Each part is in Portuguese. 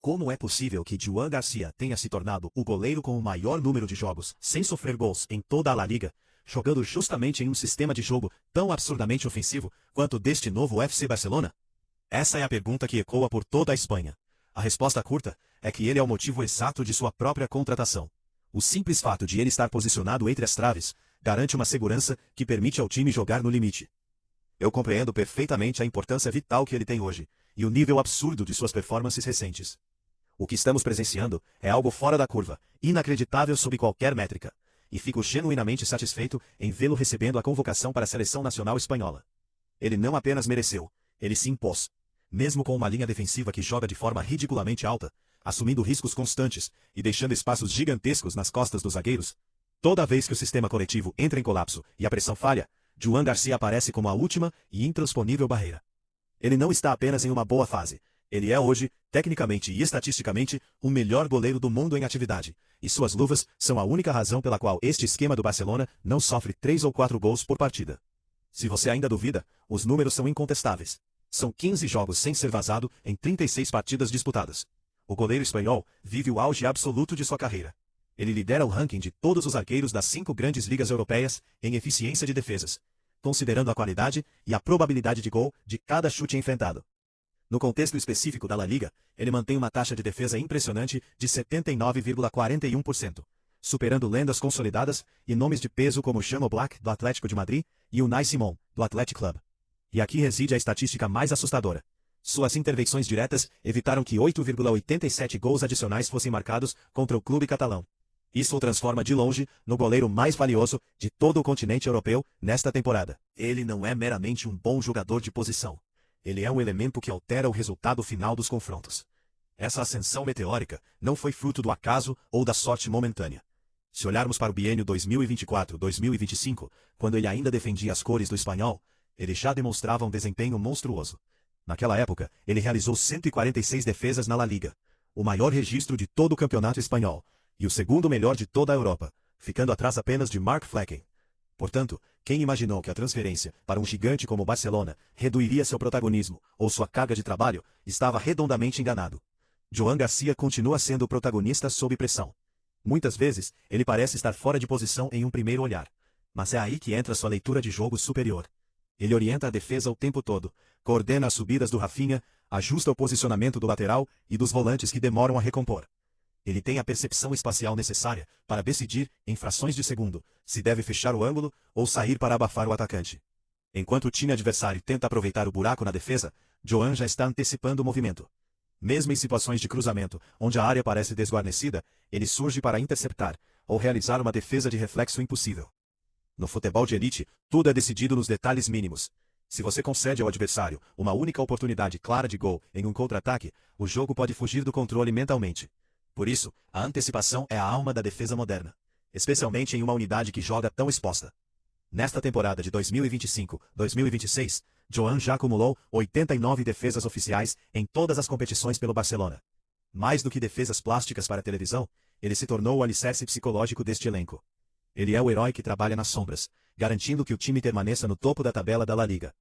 Como é possível que Joan Garcia tenha se tornado o goleiro com o maior número de jogos sem sofrer gols em toda a La Liga, jogando justamente em um sistema de jogo tão absurdamente ofensivo quanto deste novo FC Barcelona? Essa é a pergunta que ecoa por toda a Espanha. A resposta curta é que ele é o motivo exato de sua própria contratação. O simples fato de ele estar posicionado entre as traves garante uma segurança que permite ao time jogar no limite. Eu compreendo perfeitamente a importância vital que ele tem hoje e o nível absurdo de suas performances recentes. O que estamos presenciando é algo fora da curva, inacreditável sob qualquer métrica, e fico genuinamente satisfeito em vê-lo recebendo a convocação para a seleção nacional espanhola. Ele não apenas mereceu, ele se impôs. Mesmo com uma linha defensiva que joga de forma ridiculamente alta, assumindo riscos constantes e deixando espaços gigantescos nas costas dos zagueiros, toda vez que o sistema coletivo entra em colapso e a pressão falha, Joan Garcia aparece como a última e intransponível barreira. Ele não está apenas em uma boa fase. Ele é hoje, tecnicamente e estatisticamente, o melhor goleiro do mundo em atividade, e suas luvas são a única razão pela qual este esquema do Barcelona não sofre 3 ou 4 gols por partida. Se você ainda duvida, os números são incontestáveis. São 15 jogos sem ser vazado em 36 partidas disputadas. O goleiro espanhol vive o auge absoluto de sua carreira. Ele lidera o ranking de todos os arqueiros das 5 grandes ligas europeias em eficiência de defesas, considerando a qualidade e a probabilidade de gol de cada chute enfrentado. No contexto específico da La Liga, ele mantém uma taxa de defesa impressionante de 79,41%, superando lendas consolidadas e nomes de peso como Chamo Black, do Atlético de Madrid, e Unai Simón, do Athletic Club. E aqui reside a estatística mais assustadora. Suas intervenções diretas evitaram que 8,87 gols adicionais fossem marcados contra o clube catalão. Isso o transforma de longe no goleiro mais valioso de todo o continente europeu nesta temporada. Ele não é meramente um bom jogador de posição. Ele é um elemento que altera o resultado final dos confrontos. Essa ascensão meteórica não foi fruto do acaso ou da sorte momentânea. Se olharmos para o biênio 2024-2025, quando ele ainda defendia as cores do espanhol, ele já demonstrava um desempenho monstruoso. Naquela época, ele realizou 146 defesas na La Liga, o maior registro de todo o campeonato espanhol, e o segundo melhor de toda a Europa, ficando atrás apenas de Mark Flecken. Portanto, quem imaginou que a transferência para um gigante como o Barcelona reduziria seu protagonismo ou sua carga de trabalho, estava redondamente enganado. Joan Garcia continua sendo o protagonista sob pressão. Muitas vezes, ele parece estar fora de posição em um primeiro olhar. Mas é aí que entra sua leitura de jogo superior. Ele orienta a defesa o tempo todo, coordena as subidas do Rafinha, ajusta o posicionamento do lateral e dos volantes que demoram a recompor. Ele tem a percepção espacial necessária para decidir, em frações de segundo, se deve fechar o ângulo ou sair para abafar o atacante. Enquanto o time adversário tenta aproveitar o buraco na defesa, Joan já está antecipando o movimento. Mesmo em situações de cruzamento, onde a área parece desguarnecida, ele surge para interceptar ou realizar uma defesa de reflexo impossível. No futebol de elite, tudo é decidido nos detalhes mínimos. Se você concede ao adversário uma única oportunidade clara de gol em um contra-ataque, o jogo pode fugir do controle mentalmente. Por isso, a antecipação é a alma da defesa moderna, especialmente em uma unidade que joga tão exposta. Nesta temporada de 2025-2026, Joan já acumulou 89 defesas oficiais em todas as competições pelo Barcelona. Mais do que defesas plásticas para a televisão, ele se tornou o alicerce psicológico deste elenco. Ele é o herói que trabalha nas sombras, garantindo que o time permaneça no topo da tabela da La Liga.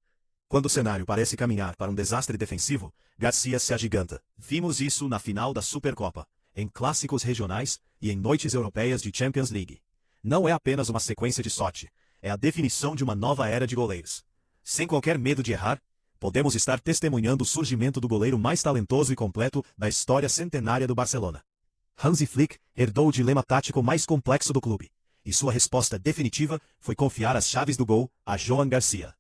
Quando o cenário parece caminhar para um desastre defensivo, Garcia se agiganta. Vimos isso na final da Supercopa, em clássicos regionais e em noites europeias de Champions League. Não é apenas uma sequência de sorte, é a definição de uma nova era de goleiros. Sem qualquer medo de errar, podemos estar testemunhando o surgimento do goleiro mais talentoso e completo da história centenária do Barcelona. Hansi Flick herdou o dilema tático mais complexo do clube, e sua resposta definitiva foi confiar as chaves do gol a Joan Garcia.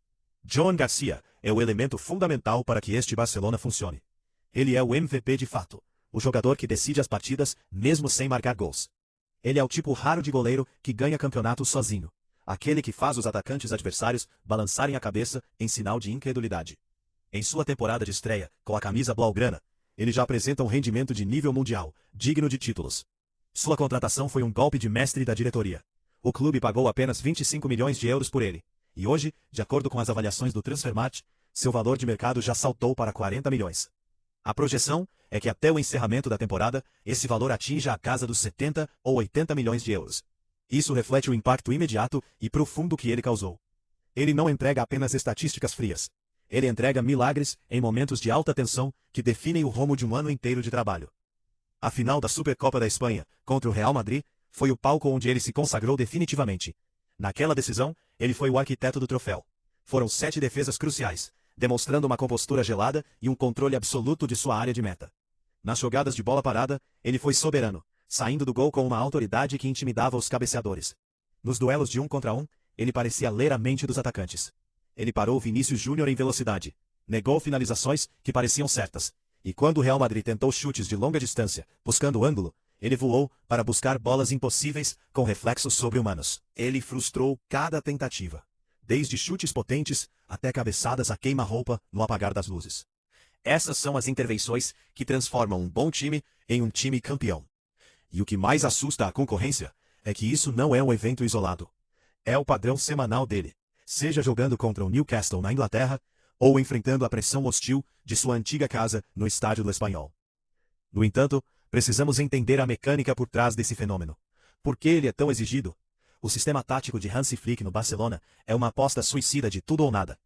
Joan Garcia é o elemento fundamental para que este Barcelona funcione. Ele é o MVP de fato, o jogador que decide as partidas mesmo sem marcar gols. Ele é o tipo raro de goleiro que ganha campeonatos sozinho, aquele que faz os atacantes adversários balançarem a cabeça em sinal de incredulidade. Em sua temporada de estreia, com a camisa blaugrana, ele já apresenta um rendimento de nível mundial, digno de títulos. Sua contratação foi um golpe de mestre da diretoria. O clube pagou apenas 25 milhões de euros por ele, e hoje, de acordo com as avaliações do Transfermarkt, seu valor de mercado já saltou para 40 milhões. A projeção é que até o encerramento da temporada, esse valor atinja a casa dos 70 ou 80 milhões de euros. Isso reflete o impacto imediato e profundo que ele causou. Ele não entrega apenas estatísticas frias. Ele entrega milagres em momentos de alta tensão que definem o rumo de um ano inteiro de trabalho. A final da Supercopa da Espanha, contra o Real Madrid, foi o palco onde ele se consagrou definitivamente. Naquela decisão, ele foi o arquiteto do troféu. Foram 7 defesas cruciais, demonstrando uma compostura gelada e um controle absoluto de sua área de meta. Nas jogadas de bola parada, ele foi soberano, saindo do gol com uma autoridade que intimidava os cabeceadores. Nos duelos de 1 contra 1, ele parecia ler a mente dos atacantes. Ele parou Vinícius Júnior em velocidade, negou finalizações que pareciam certas, e quando o Real Madrid tentou chutes de longa distância, buscando ângulo, ele voou para buscar bolas impossíveis com reflexos sobre-humanos. Ele frustrou cada tentativa, desde chutes potentes até cabeçadas a queima-roupa no apagar das luzes. Essas são as intervenções que transformam um bom time em um time campeão. E o que mais assusta a concorrência é que isso não é um evento isolado. É o padrão semanal dele, seja jogando contra o Newcastle na Inglaterra, ou enfrentando a pressão hostil de sua antiga casa no estádio do Espanhol. No entanto, precisamos entender a mecânica por trás desse fenômeno. Por que ele é tão exigido? O sistema tático de Hansi Flick no Barcelona é uma aposta suicida de tudo ou nada.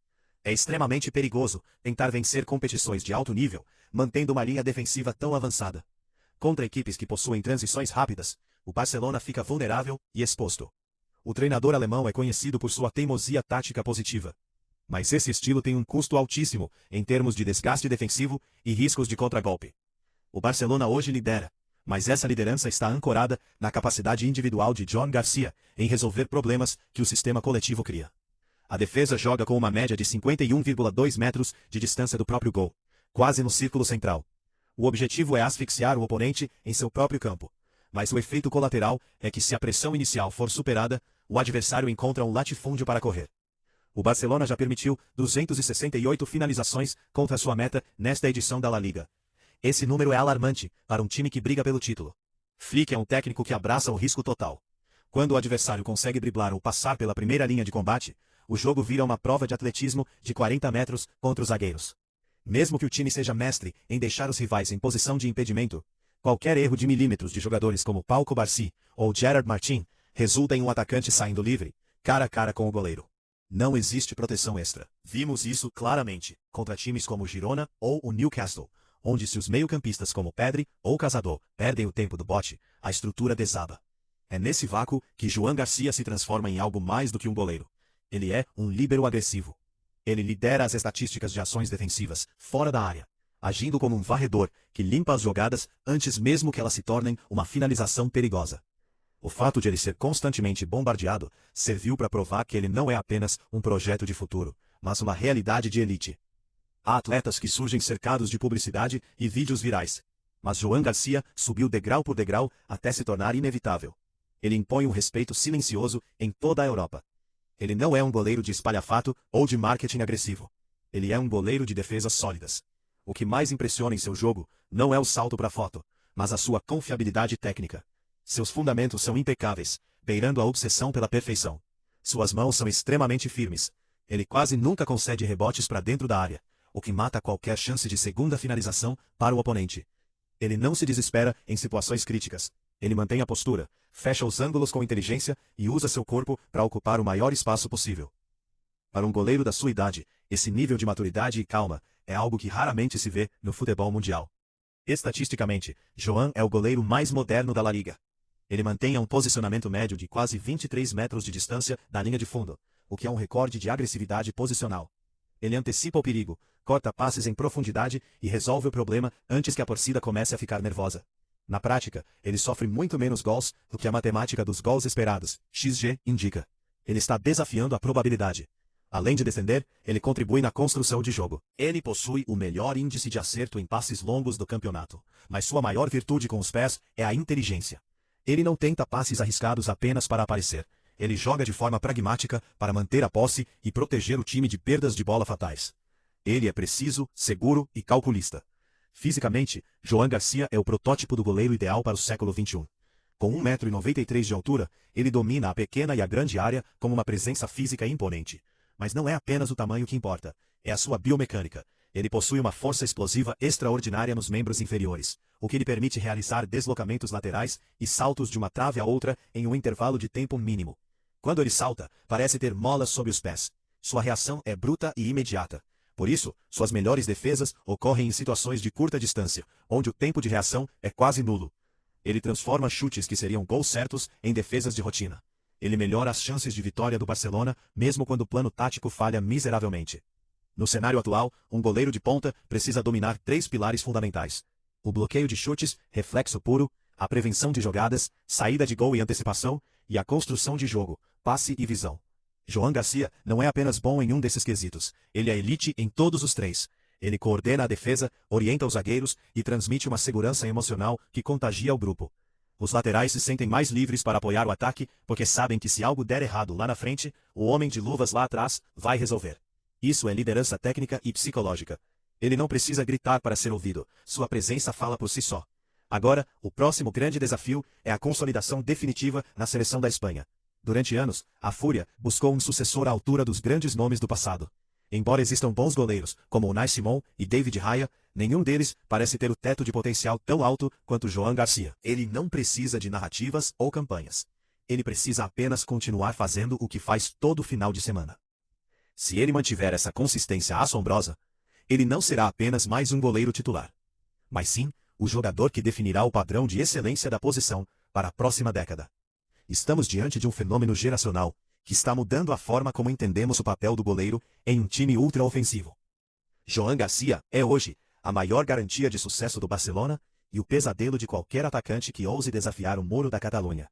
É extremamente perigoso tentar vencer competições de alto nível, mantendo uma linha defensiva tão avançada. Contra equipes que possuem transições rápidas, o Barcelona fica vulnerável e exposto. O treinador alemão é conhecido por sua teimosia tática positiva. Mas esse estilo tem um custo altíssimo em termos de desgaste defensivo e riscos de contragolpe. O Barcelona hoje lidera, mas essa liderança está ancorada na capacidade individual de Joan Garcia em resolver problemas que o sistema coletivo cria. A defesa joga com uma média de 51,2 metros de distância do próprio gol, quase no círculo central. O objetivo é asfixiar o oponente em seu próprio campo, mas o efeito colateral é que se a pressão inicial for superada, o adversário encontra um latifúndio para correr. O Barcelona já permitiu 268 finalizações contra sua meta nesta edição da La Liga. Esse número é alarmante para um time que briga pelo título. Flick é um técnico que abraça o risco total. Quando o adversário consegue driblar ou passar pela primeira linha de combate, o jogo vira uma prova de atletismo de 40 metros contra os zagueiros. Mesmo que o time seja mestre em deixar os rivais em posição de impedimento, qualquer erro de milímetros de jogadores como Pau Cubarsí ou Gerard Martin resulta em um atacante saindo livre, cara a cara com o goleiro. Não existe proteção extra. Vimos isso claramente contra times como o Girona ou o Newcastle, onde se os meio-campistas como Pedri ou Cazador perdem o tempo do bote, a estrutura desaba. É nesse vácuo que Joan Garcia se transforma em algo mais do que um goleiro. Ele é um líbero agressivo. Ele lidera as estatísticas de ações defensivas, fora da área, agindo como um varredor que limpa as jogadas antes mesmo que elas se tornem uma finalização perigosa. O fato de ele ser constantemente bombardeado serviu para provar que ele não é apenas um projeto de futuro, mas uma realidade de elite. Há atletas que surgem cercados de publicidade e vídeos virais. Mas Joan Garcia subiu degrau por degrau até se tornar inevitável. Ele impõe um respeito silencioso em toda a Europa. Ele não é um goleiro de espalhafato ou de marketing agressivo. Ele é um goleiro de defesas sólidas. O que mais impressiona em seu jogo não é o salto para a foto, mas a sua confiabilidade técnica. Seus fundamentos são impecáveis, beirando a obsessão pela perfeição. Suas mãos são extremamente firmes. Ele quase nunca concede rebotes para dentro da área, o que mata qualquer chance de segunda finalização para o oponente. Ele não se desespera em situações críticas. Ele mantém a postura, fecha os ângulos com inteligência e usa seu corpo para ocupar o maior espaço possível. Para um goleiro da sua idade, esse nível de maturidade e calma é algo que raramente se vê no futebol mundial. Estatisticamente, Joan é o goleiro mais moderno da La Liga. Ele mantém um posicionamento médio de quase 23 metros de distância da linha de fundo, o que é um recorde de agressividade posicional. Ele antecipa o perigo, corta passes em profundidade e resolve o problema antes que a torcida comece a ficar nervosa. Na prática, ele sofre muito menos gols do que a matemática dos gols esperados, XG, indica. Ele está desafiando a probabilidade. Além de defender, ele contribui na construção de jogo. Ele possui o melhor índice de acerto em passes longos do campeonato, mas sua maior virtude com os pés é a inteligência. Ele não tenta passes arriscados apenas para aparecer. Ele joga de forma pragmática para manter a posse e proteger o time de perdas de bola fatais. Ele é preciso, seguro e calculista. Fisicamente, Joan Garcia é o protótipo do goleiro ideal para o século XXI. Com 1,93 m de altura, ele domina a pequena e a grande área com uma presença física imponente. Mas não é apenas o tamanho que importa, é a sua biomecânica. Ele possui uma força explosiva extraordinária nos membros inferiores, o que lhe permite realizar deslocamentos laterais e saltos de uma trave a outra em um intervalo de tempo mínimo. Quando ele salta, parece ter molas sob os pés. Sua reação é bruta e imediata, Por isso, suas melhores defesas ocorrem em situações de curta distância, onde o tempo de reação é quase nulo. Ele transforma chutes que seriam gols certos em defesas de rotina. Ele melhora as chances de vitória do Barcelona, mesmo quando o plano tático falha miseravelmente. No cenário atual, um goleiro de ponta precisa dominar 3 pilares fundamentais: o bloqueio de chutes, reflexo puro, a prevenção de jogadas, saída de gol e antecipação, e a construção de jogo, passe e visão. Joan Garcia não é apenas bom em um desses quesitos, ele é elite em todos os 3. Ele coordena a defesa, orienta os zagueiros e transmite uma segurança emocional que contagia o grupo. Os laterais se sentem mais livres para apoiar o ataque, porque sabem que se algo der errado lá na frente, o homem de luvas lá atrás vai resolver. Isso é liderança técnica e psicológica. Ele não precisa gritar para ser ouvido, sua presença fala por si só. Agora, o próximo grande desafio é a consolidação definitiva na seleção da Espanha. Durante anos, a Fúria buscou um sucessor à altura dos grandes nomes do passado. Embora existam bons goleiros, como Unai Simón e David Raya, nenhum deles parece ter o teto de potencial tão alto quanto Joan Garcia. Ele não precisa de narrativas ou campanhas. Ele precisa apenas continuar fazendo o que faz todo final de semana. Se ele mantiver essa consistência assombrosa, ele não será apenas mais um goleiro titular, mas sim o jogador que definirá o padrão de excelência da posição para a próxima década. Estamos diante de um fenômeno geracional que está mudando a forma como entendemos o papel do goleiro em um time ultra-ofensivo. Joan Garcia é hoje a maior garantia de sucesso do Barcelona e o pesadelo de qualquer atacante que ouse desafiar o muro da Catalunha.